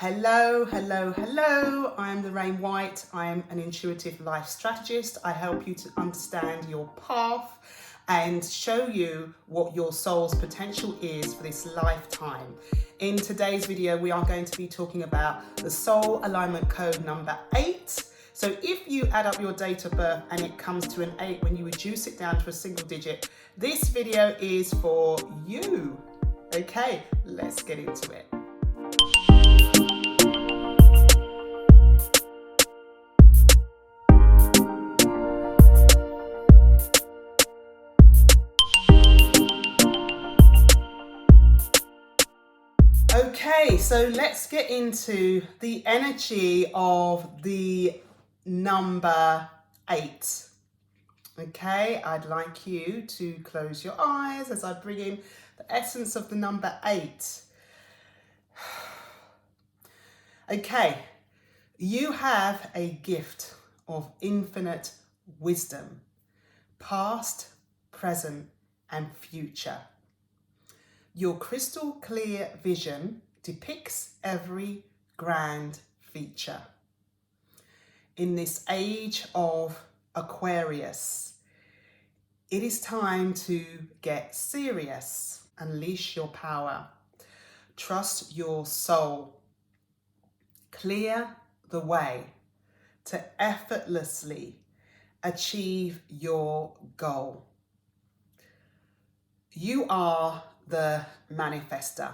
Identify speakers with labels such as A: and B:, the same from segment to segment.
A: Hello, hello, hello. I'm Lorraine White. I'm an intuitive life strategist. I help you to understand your path and show you what your soul's potential is for this lifetime. In today's video, we are going to be talking about the soul alignment code number 8. So if you add up your date of birth and it comes to an 8, when you reduce it down to a single digit, this video is for you. Okay, let's get into it. Okay, so let's get into the energy of the number 8. Okay, I'd like you to close your eyes as I bring in the essence of the number 8. Okay, you have a gift of infinite wisdom, past, present, and future. Your crystal clear vision depicts every grand feature. In this age of Aquarius, it is time to get serious, unleash your power, trust your soul, clear the way to effortlessly achieve your goal. You are the manifester,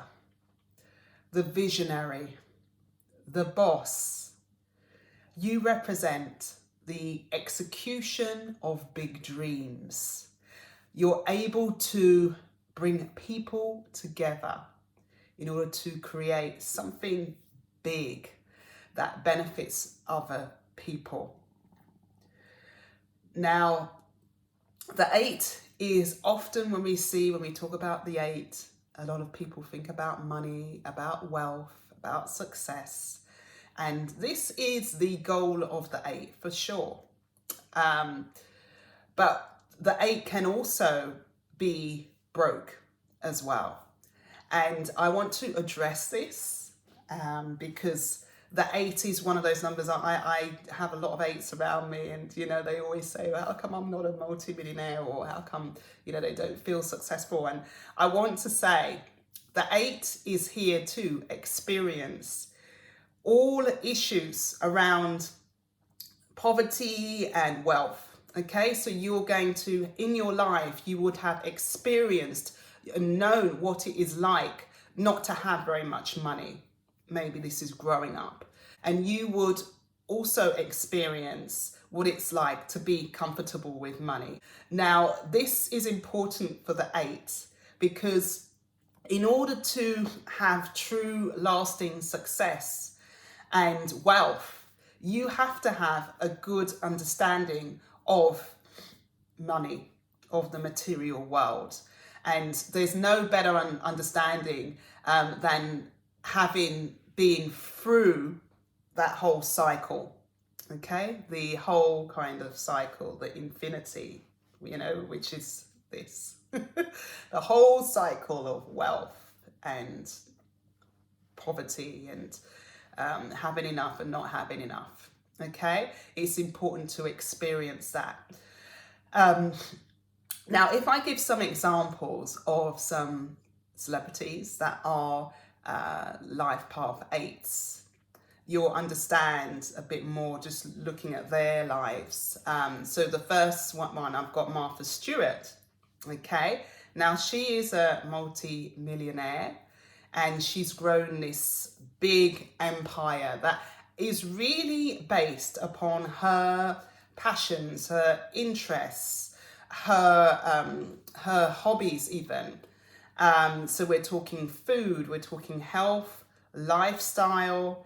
A: the visionary, the boss. You represent the execution of big dreams. You're able to bring people together in order to create something big that benefits other people. Now, the 8 is often when we talk about the 8, a lot of people think about money, about wealth, about success. And this is the goal of the 8 for sure. But the 8 can also be broke as well. And I want to address this because the 8 is one of those numbers. I have a lot of 8s around me, and they always say, well, how come I'm not a multi-millionaire, or how come they don't feel successful? And I want to say the 8 is here to experience all issues around poverty and wealth. Okay, so you're going to, in your life, you would have experienced and known what it is like not to have very much money. Maybe this is growing up. And you would also experience what it's like to be comfortable with money. Now, this is important for the 8 because in order to have true lasting success and wealth, you have to have a good understanding of money, of the material world. And there's no better understanding than being through that whole cycle, okay? The whole kind of cycle, the infinity, which is this. The whole cycle of wealth and poverty and having enough and not having enough, okay? It's important to experience that. Now, if I give some examples of some celebrities that are life path 8s, you'll understand a bit more just looking at their lives. So the first one, I've got Martha Stewart. Okay, now she is a multi-millionaire and she's grown this big empire that is really based upon her passions, her interests, her hobbies even. So we're talking food, we're talking health, lifestyle,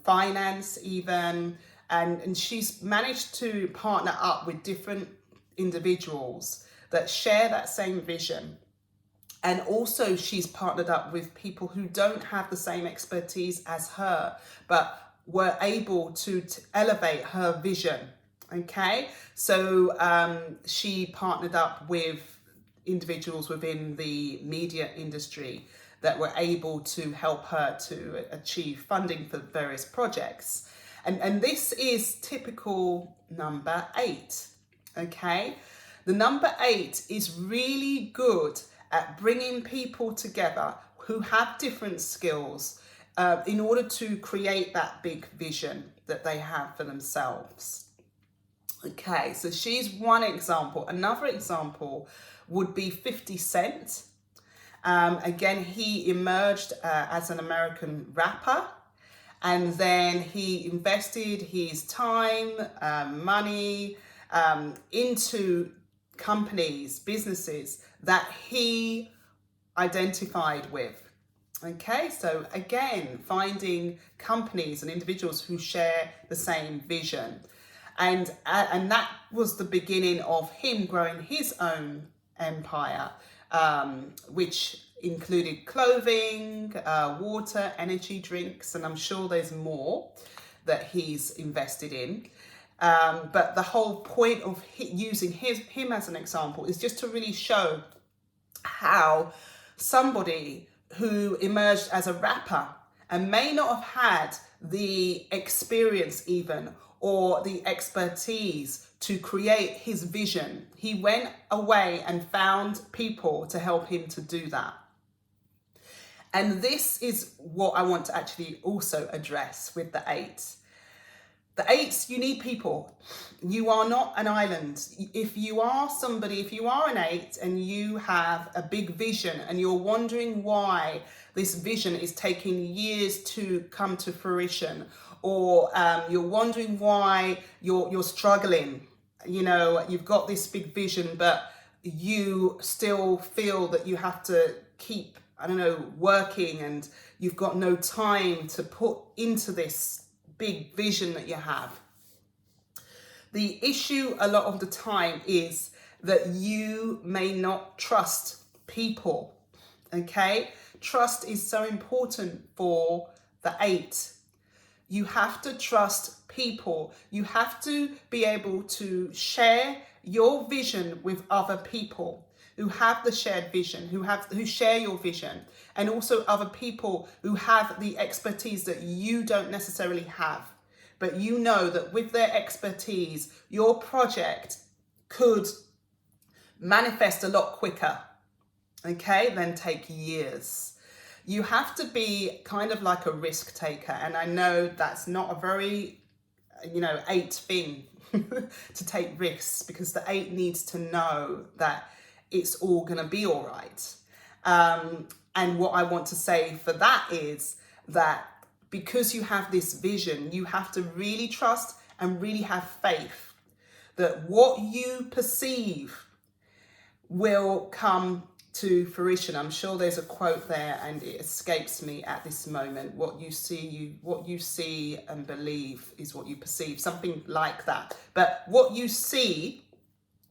A: finance even. And she's managed to partner up with different individuals that share that same vision. And also she's partnered up with people who don't have the same expertise as her, but were able to elevate her vision. Okay, so she partnered up with individuals within the media industry that were able to help her to achieve funding for various projects. And this is typical number 8, okay? The number 8 is really good at bringing people together who have different skills in order to create that big vision that they have for themselves. Okay, so she's one example. Another example would be 50 Cent. Again, he emerged as an American rapper, and then he invested his time, money into companies, businesses that he identified with. Okay, so again, finding companies and individuals who share the same vision. And that was the beginning of him growing his own empire, which included clothing, water, energy drinks, and I'm sure there's more that he's invested in. But the whole point of using him as an example is just to really show how somebody who emerged as a rapper and may not have had the experience even or the expertise to create his vision, he went away and found people to help him to do that. And this is what I want to actually also address with the 8. The 8s, you need people. You are not an island. If you are an 8 and you have a big vision and you're wondering why this vision is taking years to come to fruition, or you're wondering why you're struggling, you've got this big vision, but you still feel that you have to keep, working, and you've got no time to put into this big vision that you have. The issue a lot of the time is that you may not trust people, okay? Trust is so important for the 8. You have to trust people. You have to be able to share your vision with other people who have the shared vision, who share your vision, and also other people who have the expertise that you don't necessarily have. But you know that with their expertise, your project could manifest a lot quicker, okay, than take years. You have to be kind of like a risk taker. And I know that's not a very, 8 thing to take risks, because the 8 needs to know that it's all going to be all right. And what I want to say for that is that because you have this vision, you have to really trust and really have faith that what you perceive will come to fruition. I'm sure there's a quote there and it escapes me at this moment. What you see and believe is what you perceive, something like that. But what you see,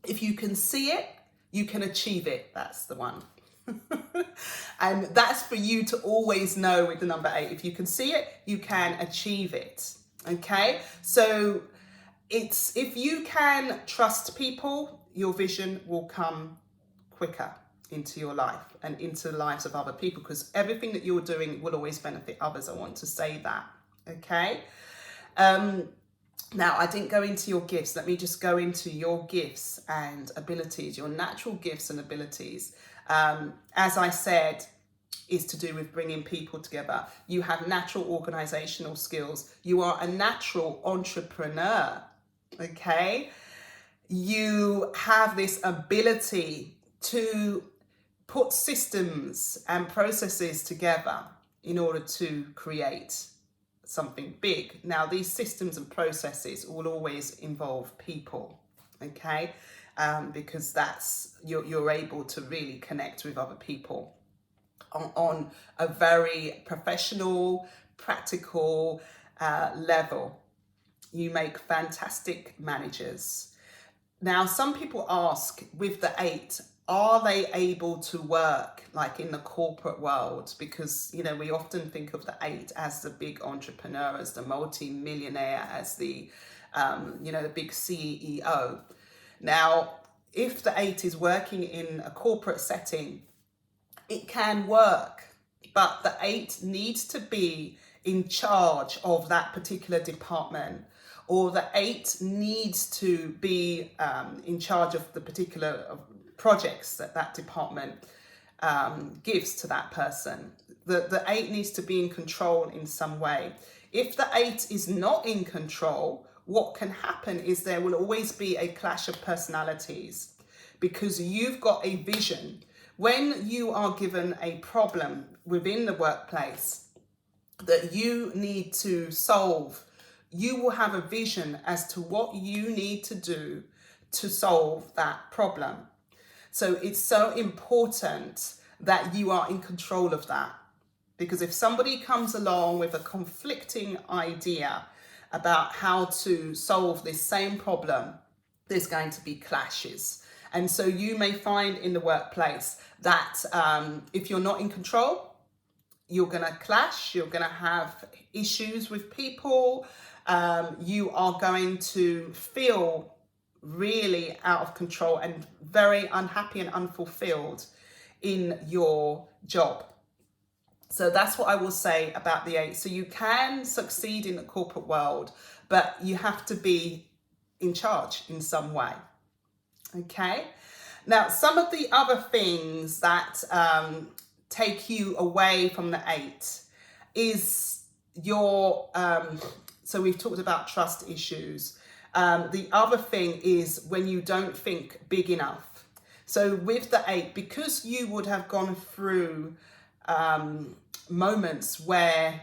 A: if you can see it, you can achieve it. That's the one. And that's for you to always know with the number 8. If you can see it, you can achieve it. Okay? So if you can trust people, your vision will come quicker into your life and into the lives of other people, because everything that you're doing will always benefit others. I want to say that. Okay? Now, I didn't go into your gifts. Let me just go into your gifts and abilities, your natural gifts and abilities. As I said, is to do with bringing people together. You have natural organizational skills. You are a natural entrepreneur, okay? You have this ability to put systems and processes together in order to create something big. Now, these systems and processes will always involve people, okay? Because that's you're able to really connect with other people on a very professional, practical level. You make fantastic managers. Now, some people ask, with the 8, are they able to work like in the corporate world? Because, we often think of the 8 as the big entrepreneur, as the multi-millionaire, as the, the big CEO. Now, if the 8 is working in a corporate setting, it can work, but the 8 needs to be in charge of that particular department, or the 8 needs to be in charge of the particular projects that that department gives to that person. The 8 needs to be in control in some way. If the 8 is not in control, what can happen is there will always be a clash of personalities, because you've got a vision. When you are given a problem within the workplace that you need to solve, you will have a vision as to what you need to do to solve that problem. So it's so important that you are in control of that. Because if somebody comes along with a conflicting idea about how to solve this same problem, there's going to be clashes. And so you may find in the workplace that if you're not in control, you're going to clash, you're going to have issues with people, you are going to feel really out of control and very unhappy and unfulfilled in your job. So that's what I will say about the 8. So you can succeed in the corporate world, but you have to be in charge in some way. Okay. Now, some of the other things that take you away from the 8 is your, so we've talked about trust issues. The other thing is when you don't think big enough. So with the 8, because you would have gone through moments where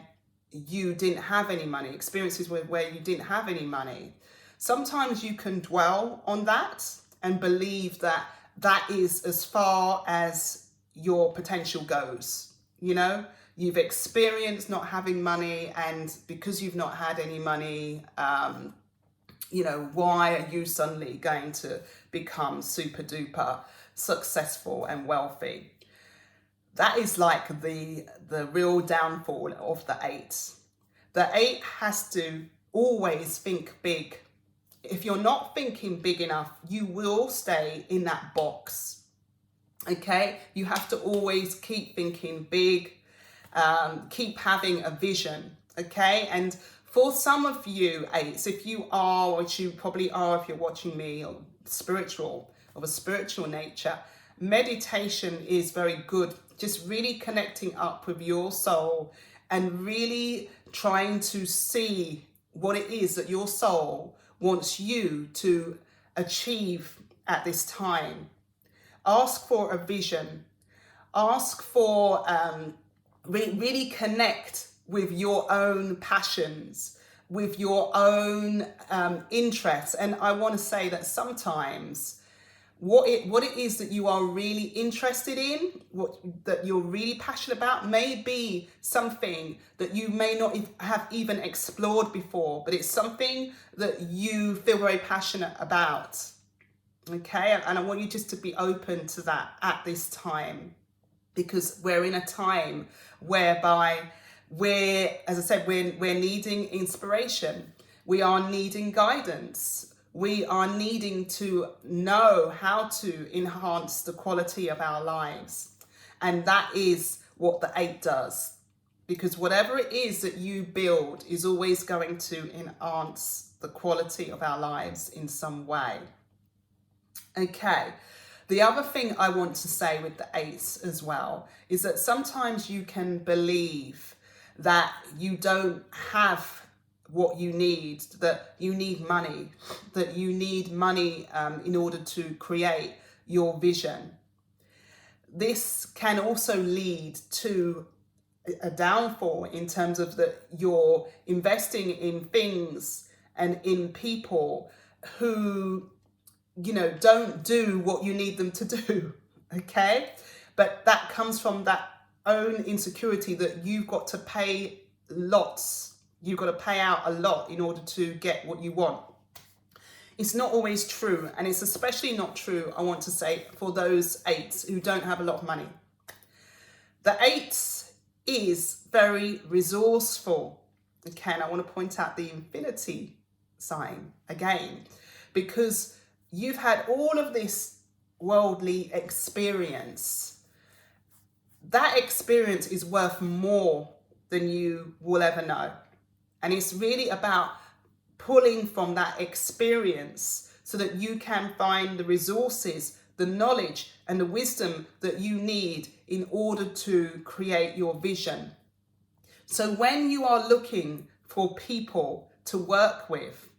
A: you didn't have any money, experiences where you didn't have any money, sometimes you can dwell on that and believe that that is as far as your potential goes. You know, you've experienced not having money, and because you've not had any money, you know, why are you suddenly going to become super duper successful and wealthy? That is like the real downfall of the 8. The 8 has to always think big. If you're not thinking big enough, you will stay in that box. Okay? You have to always keep thinking big, keep having a vision. Okay? And for some of you 8s, if you are, which you probably are if you're watching me, or spiritual, of a spiritual nature, meditation is very good. Just really connecting up with your soul and really trying to see what it is that your soul wants you to achieve at this time. Ask for a vision. Ask for, really connect with your own passions, with your own interests. And I want to say that sometimes what it is that you are really interested in, that you're really passionate about, may be something that you may not have even explored before, but it's something that you feel very passionate about. Okay, and I want you just to be open to that at this time, because we're in a time whereby as I said, we're needing inspiration. We are needing guidance. We are needing to know how to enhance the quality of our lives. And that is what the 8 does. Because whatever it is that you build is always going to enhance the quality of our lives in some way. Okay. The other thing I want to say with the 8s as well is that sometimes you can believe that you don't have what you need, that you need money, in order to create your vision. This can also lead to a downfall in terms of that you're investing in things and in people who, you know, don't do what you need them to do. Okay? But that comes from that own insecurity that you've got to pay lots. You've got to pay out a lot in order to get what you want. It's not always true, and it's especially not true, I want to say, for those 8s who don't have a lot of money. The 8 is very resourceful. Okay, and I want to point out the infinity sign again, because you've had all of this worldly experience. that experience is worth more than you will ever know. And it's really about pulling from that experience so that you can find the resources, the knowledge, and the wisdom that you need in order to create your vision. So when you are looking for people to work with,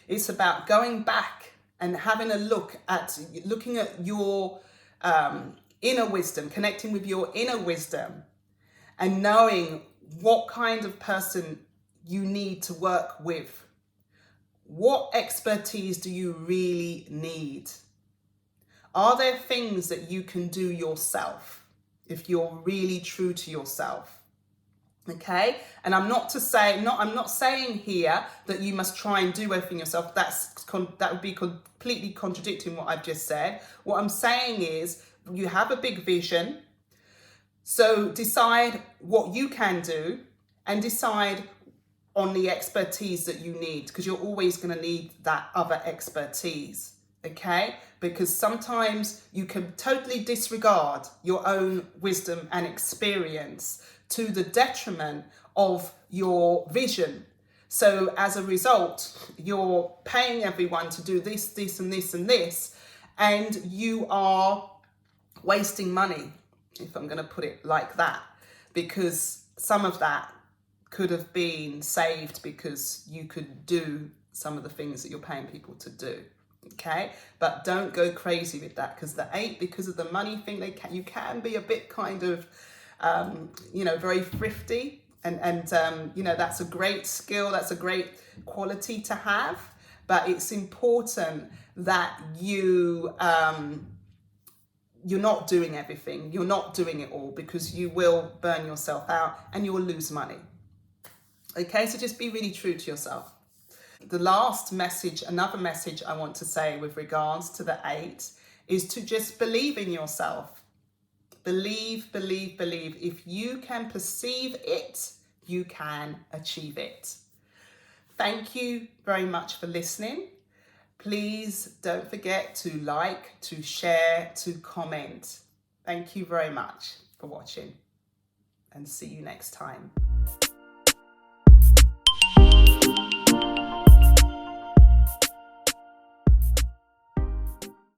A: it's about going back and having a looking at your inner wisdom, connecting with your inner wisdom, and knowing what kind of person you need to work with. What expertise do you really need? Are there things that you can do yourself if you're really true to yourself? Okay, and I'm not saying here that you must try and do everything yourself. That would be completely contradicting what I've just said. What I'm saying is you have a big vision, so decide what you can do and decide on the expertise that you need, because you're always going to need that other expertise. Okay, because sometimes you can totally disregard your own wisdom and experience to the detriment of your vision. So as a result, you're paying everyone to do this, this, and this, and this, and you are wasting money, if I'm going to put it like that, because some of that could have been saved because you could do some of the things that you're paying people to do. Okay, but don't go crazy with that, because the 8, because of the money thing, you can be a bit kind of very thrifty, and that's a great skill, that's a great quality to have, but it's important that you're not doing everything, you're not doing it all, because you will burn yourself out and you will lose money. Okay, so just be really true to yourself. The last message, another message I want to say with regards to the 8, is to just believe in yourself. Believe, believe, believe. If you can perceive it, you can achieve it. Thank you very much for listening. Please don't forget to like, to share, to comment. Thank you very much for watching, and see you next time.